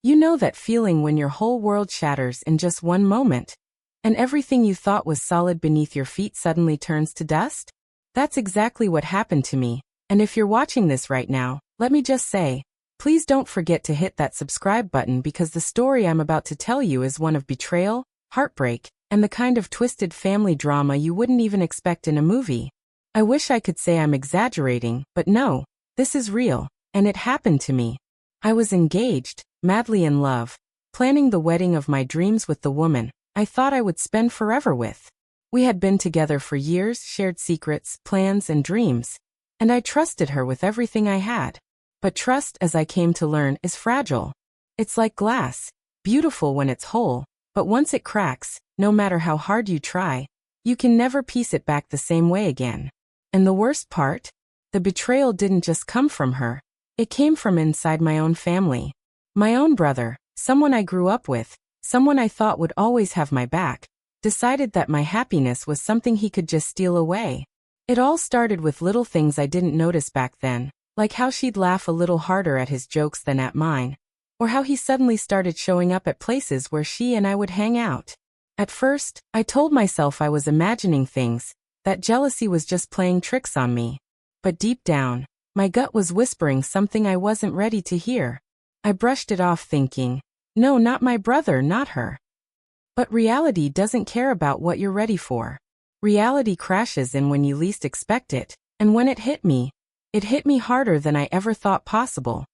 You know that feeling when your whole world shatters in just one moment, and everything you thought was solid beneath your feet suddenly turns to dust? That's exactly what happened to me, and if you're watching this right now, let me just say, please don't forget to hit that subscribe button because the story I'm about to tell you is one of betrayal, heartbreak, and the kind of twisted family drama you wouldn't even expect in a movie. I wish I could say I'm exaggerating, but no, this is real, and it happened to me. I was engaged, madly in love, planning the wedding of my dreams with the woman I thought I would spend forever with. We had been together for years, shared secrets, plans, and dreams, and I trusted her with everything I had. But trust, as I came to learn, is fragile. It's like glass, beautiful when it's whole, but once it cracks, no matter how hard you try, you can never piece it back the same way again. And the worst part? The betrayal didn't just come from her. It came from inside my own family. My own brother, someone I grew up with, someone I thought would always have my back, decided that my happiness was something he could just steal away. It all started with little things I didn't notice back then, like how she'd laugh a little harder at his jokes than at mine, or how he suddenly started showing up at places where she and I would hang out. At first, I told myself I was imagining things, that jealousy was just playing tricks on me. But deep down, my gut was whispering something I wasn't ready to hear. I brushed it off thinking, no, not my brother, not her. But reality doesn't care about what you're ready for. Reality crashes in when you least expect it, and when it hit me harder than I ever thought possible.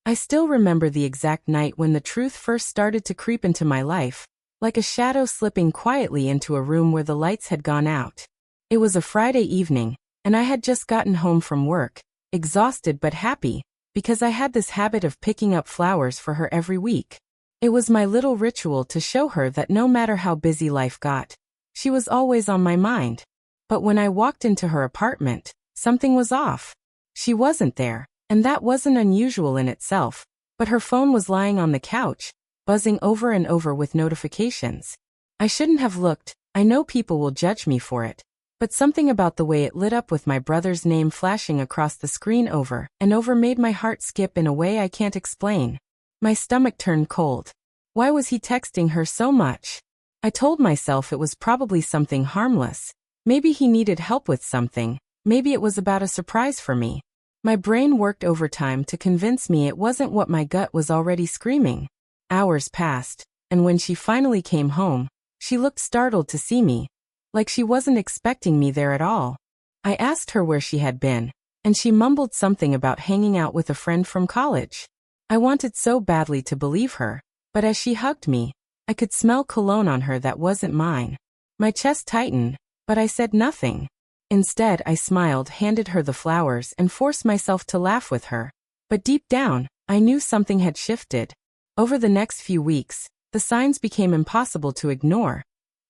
I still remember the exact night when the truth first started to creep into my life, like a shadow slipping quietly into a room where the lights had gone out. It was a Friday evening, and I had just gotten home from work, exhausted but happy, because I had this habit of picking up flowers for her every week. It was my little ritual to show her that no matter how busy life got, she was always on my mind. But when I walked into her apartment, something was off. She wasn't there, and that wasn't unusual in itself, but her phone was lying on the couch, buzzing over and over with notifications. I shouldn't have looked, I know people will judge me for it, but something about the way it lit up with my brother's name flashing across the screen over and over made my heart skip in a way I can't explain. My stomach turned cold. Why was he texting her so much? I told myself it was probably something harmless. Maybe he needed help with something. Maybe it was about a surprise for me. My brain worked overtime to convince me it wasn't what my gut was already screaming. Hours passed, and when she finally came home, she looked startled to see me, like she wasn't expecting me there at all. I asked her where she had been, and she mumbled something about hanging out with a friend from college. I wanted so badly to believe her, but as she hugged me, I could smell cologne on her that wasn't mine. My chest tightened, but I said nothing. Instead, I smiled, handed her the flowers, and forced myself to laugh with her. But deep down, I knew something had shifted. Over the next few weeks, the signs became impossible to ignore.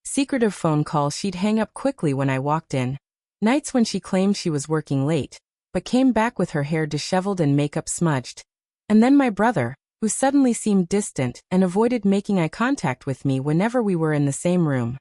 Secretive phone calls she'd hang up quickly when I walked in. Nights when she claimed she was working late, but came back with her hair disheveled and makeup smudged. And then my brother, who suddenly seemed distant and avoided making eye contact with me whenever we were in the same room.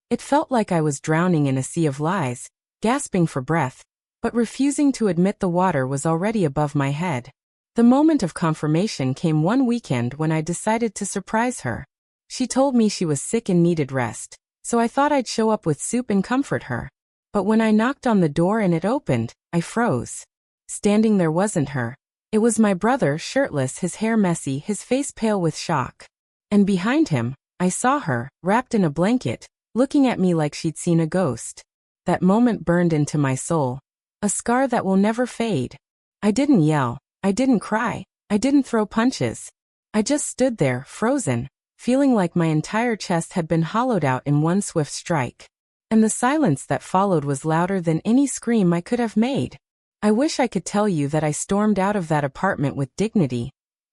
It felt like I was drowning in a sea of lies, gasping for breath, but refusing to admit the water was already above my head. The moment of confirmation came one weekend when I decided to surprise her. She told me she was sick and needed rest, so I thought I'd show up with soup and comfort her. But when I knocked on the door and it opened, I froze. Standing there wasn't her. It was my brother, shirtless, his hair messy, his face pale with shock. And behind him, I saw her, wrapped in a blanket, looking at me like she'd seen a ghost. That moment burned into my soul. A scar that will never fade. I didn't yell. I didn't cry. I didn't throw punches. I just stood there, frozen, feeling like my entire chest had been hollowed out in one swift strike. And the silence that followed was louder than any scream I could have made. I wish I could tell you that I stormed out of that apartment with dignity,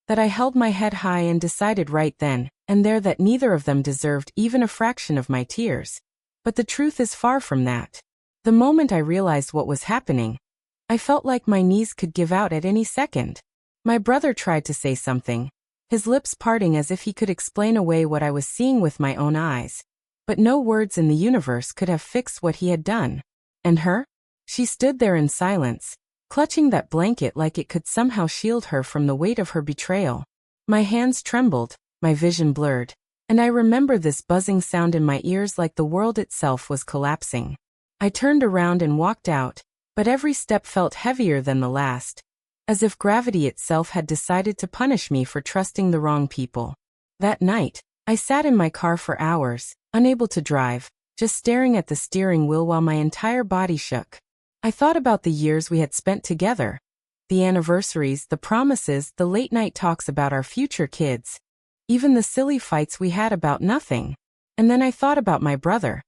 that I held my head high and decided right then and there that neither of them deserved even a fraction of my tears. But the truth is far from that. The moment I realized what was happening, I felt like my knees could give out at any second. My brother tried to say something, his lips parting as if he could explain away what I was seeing with my own eyes. But no words in the universe could have fixed what he had done. And her? She stood there in silence, clutching that blanket like it could somehow shield her from the weight of her betrayal. My hands trembled, my vision blurred, and I remember this buzzing sound in my ears like the world itself was collapsing. I turned around and walked out, but every step felt heavier than the last, as if gravity itself had decided to punish me for trusting the wrong people. That night, I sat in my car for hours, unable to drive, just staring at the steering wheel while my entire body shook. I thought about the years we had spent together, the anniversaries, the promises, the late-night talks about our future kids, even the silly fights we had about nothing. And then I thought about my brother,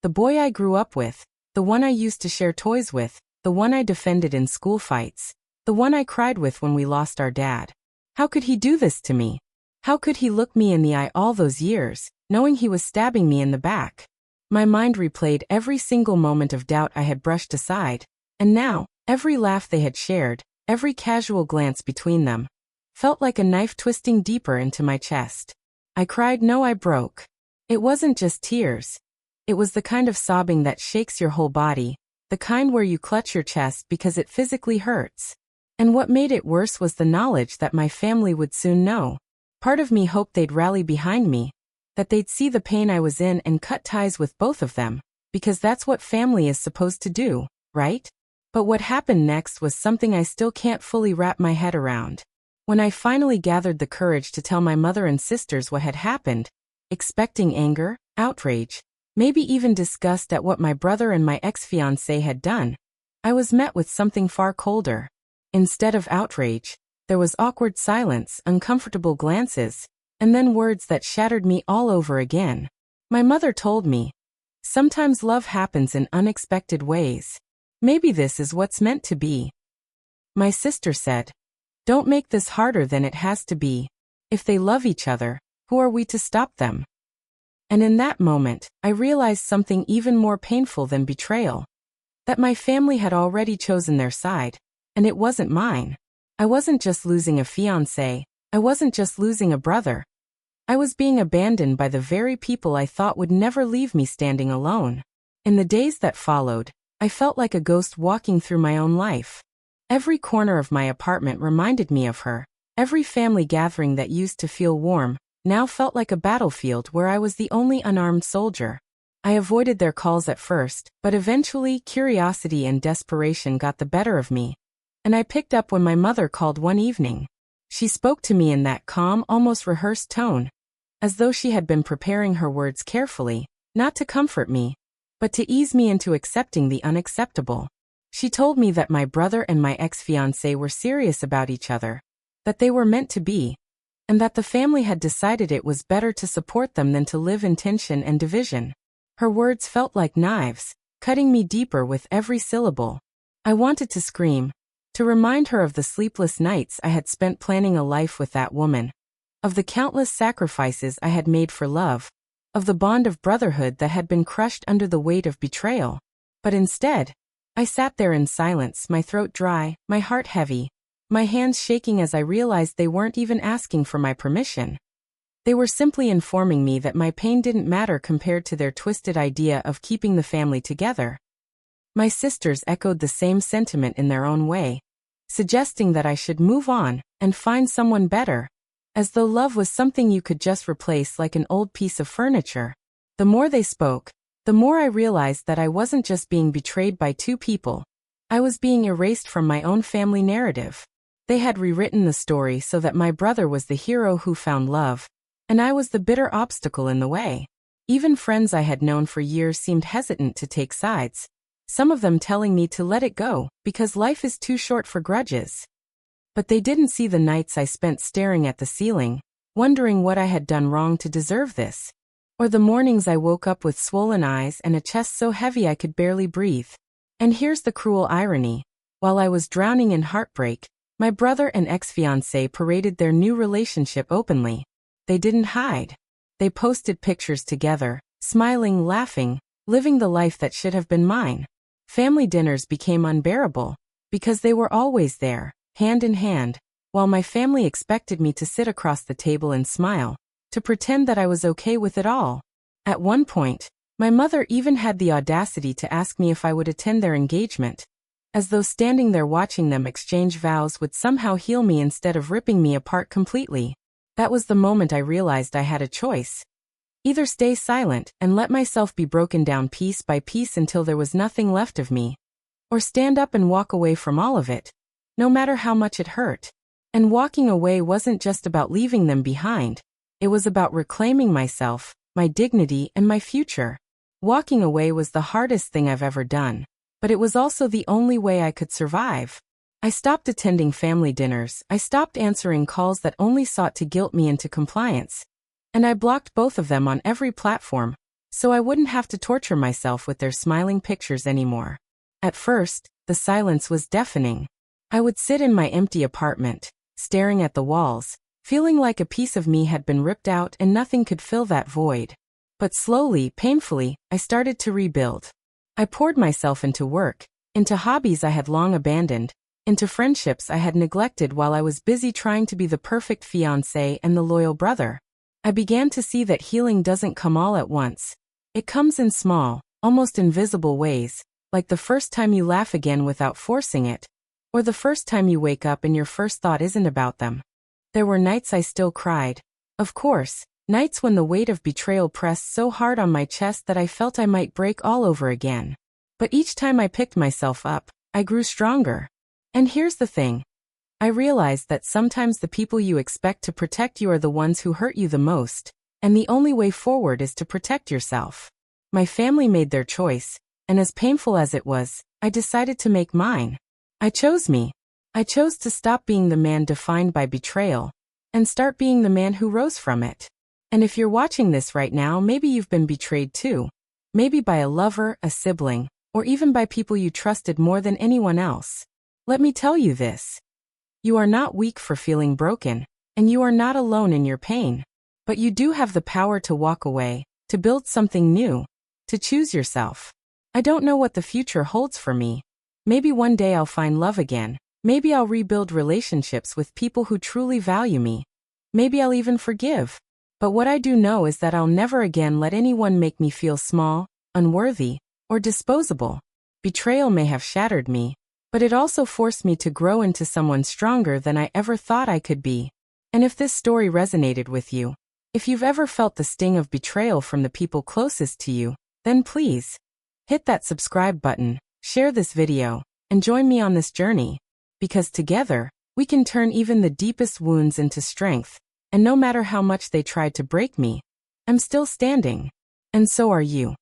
the boy I grew up with, the one I used to share toys with, the one I defended in school fights, the one I cried with when we lost our dad. How could he do this to me? How could he look me in the eye all those years, knowing he was stabbing me in the back? My mind replayed every single moment of doubt I had brushed aside, and now, every laugh they had shared, every casual glance between them, felt like a knife twisting deeper into my chest. I cried. No, I broke. It wasn't just tears. It was the kind of sobbing that shakes your whole body, the kind where you clutch your chest because it physically hurts. And what made it worse was the knowledge that my family would soon know. Part of me hoped they'd rally behind me, that they'd see the pain I was in and cut ties with both of them, because that's what family is supposed to do, right? But what happened next was something I still can't fully wrap my head around. When I finally gathered the courage to tell my mother and sisters what had happened, expecting anger, outrage, maybe even disgust at what my brother and my ex-fiancé had done, I was met with something far colder. Instead of outrage, there was awkward silence, uncomfortable glances, and then words that shattered me all over again. My mother told me, "Sometimes love happens in unexpected ways. Maybe this is what's meant to be." My sister said, "Don't make this harder than it has to be. If they love each other, who are we to stop them?" And in that moment, I realized something even more painful than betrayal. That my family had already chosen their side, and it wasn't mine. I wasn't just losing a fiancé, I wasn't just losing a brother. I was being abandoned by the very people I thought would never leave me standing alone. In the days that followed, I felt like a ghost walking through my own life. Every corner of my apartment reminded me of her. Every family gathering that used to feel warm now felt like a battlefield where I was the only unarmed soldier. I avoided their calls at first, but eventually curiosity and desperation got the better of me, and I picked up when my mother called one evening. She spoke to me in that calm, almost rehearsed tone, as though she had been preparing her words carefully, not to comfort me, but to ease me into accepting the unacceptable. She told me that my brother and my ex-fiancé were serious about each other, that they were meant to be, and that the family had decided it was better to support them than to live in tension and division. Her words felt like knives, cutting me deeper with every syllable. I wanted to scream, to remind her of the sleepless nights I had spent planning a life with that woman, of the countless sacrifices I had made for love, of the bond of brotherhood that had been crushed under the weight of betrayal. But instead, I sat there in silence, my throat dry, my heart heavy, my hands shaking as I realized they weren't even asking for my permission. They were simply informing me that my pain didn't matter compared to their twisted idea of keeping the family together. My sisters echoed the same sentiment in their own way, suggesting that I should move on and find someone better, as though love was something you could just replace like an old piece of furniture. The more they spoke, the more I realized that I wasn't just being betrayed by two people. I was being erased from my own family narrative. They had rewritten the story so that my brother was the hero who found love, and I was the bitter obstacle in the way. Even friends I had known for years seemed hesitant to take sides, some of them telling me to let it go, because life is too short for grudges. But they didn't see the nights I spent staring at the ceiling, wondering what I had done wrong to deserve this, or the mornings I woke up with swollen eyes and a chest so heavy I could barely breathe. And here's the cruel irony. While I was drowning in heartbreak, my brother and ex-fiancé paraded their new relationship openly. They didn't hide. They posted pictures together, smiling, laughing, living the life that should have been mine. Family dinners became unbearable, because they were always there, hand in hand, while my family expected me to sit across the table and smile, to pretend that I was okay with it all. At one point, my mother even had the audacity to ask me if I would attend their engagement, as though standing there watching them exchange vows would somehow heal me instead of ripping me apart completely. That was the moment I realized I had a choice. Either stay silent and let myself be broken down piece by piece until there was nothing left of me, or stand up and walk away from all of it, no matter how much it hurt. And walking away wasn't just about leaving them behind. It was about reclaiming myself, my dignity, and my future. Walking away was the hardest thing I've ever done, but it was also the only way I could survive. I stopped attending family dinners, I stopped answering calls that only sought to guilt me into compliance, and I blocked both of them on every platform, so I wouldn't have to torture myself with their smiling pictures anymore. At first, the silence was deafening. I would sit in my empty apartment, staring at the walls, feeling like a piece of me had been ripped out and nothing could fill that void. But slowly, painfully, I started to rebuild. I poured myself into work, into hobbies I had long abandoned, into friendships I had neglected while I was busy trying to be the perfect fiancé and the loyal brother. I began to see that healing doesn't come all at once. It comes in small, almost invisible ways, like the first time you laugh again without forcing it, or the first time you wake up and your first thought isn't about them. There were nights I still cried. Of course, nights when the weight of betrayal pressed so hard on my chest that I felt I might break all over again. But each time I picked myself up, I grew stronger. And here's the thing. I realized that sometimes the people you expect to protect you are the ones who hurt you the most, and the only way forward is to protect yourself. My family made their choice, and as painful as it was, I decided to make mine. I chose me. I chose to stop being the man defined by betrayal, and start being the man who rose from it. And if you're watching this right now, maybe you've been betrayed too. Maybe by a lover, a sibling, or even by people you trusted more than anyone else. Let me tell you this. You are not weak for feeling broken, and you are not alone in your pain. But you do have the power to walk away, to build something new, to choose yourself. I don't know what the future holds for me. Maybe one day I'll find love again. Maybe I'll rebuild relationships with people who truly value me. Maybe I'll even forgive. But what I do know is that I'll never again let anyone make me feel small, unworthy, or disposable. Betrayal may have shattered me, but it also forced me to grow into someone stronger than I ever thought I could be. And if this story resonated with you, if you've ever felt the sting of betrayal from the people closest to you, then please hit that subscribe button, share this video, and join me on this journey. Because together, we can turn even the deepest wounds into strength, and no matter how much they tried to break me, I'm still standing. And so are you.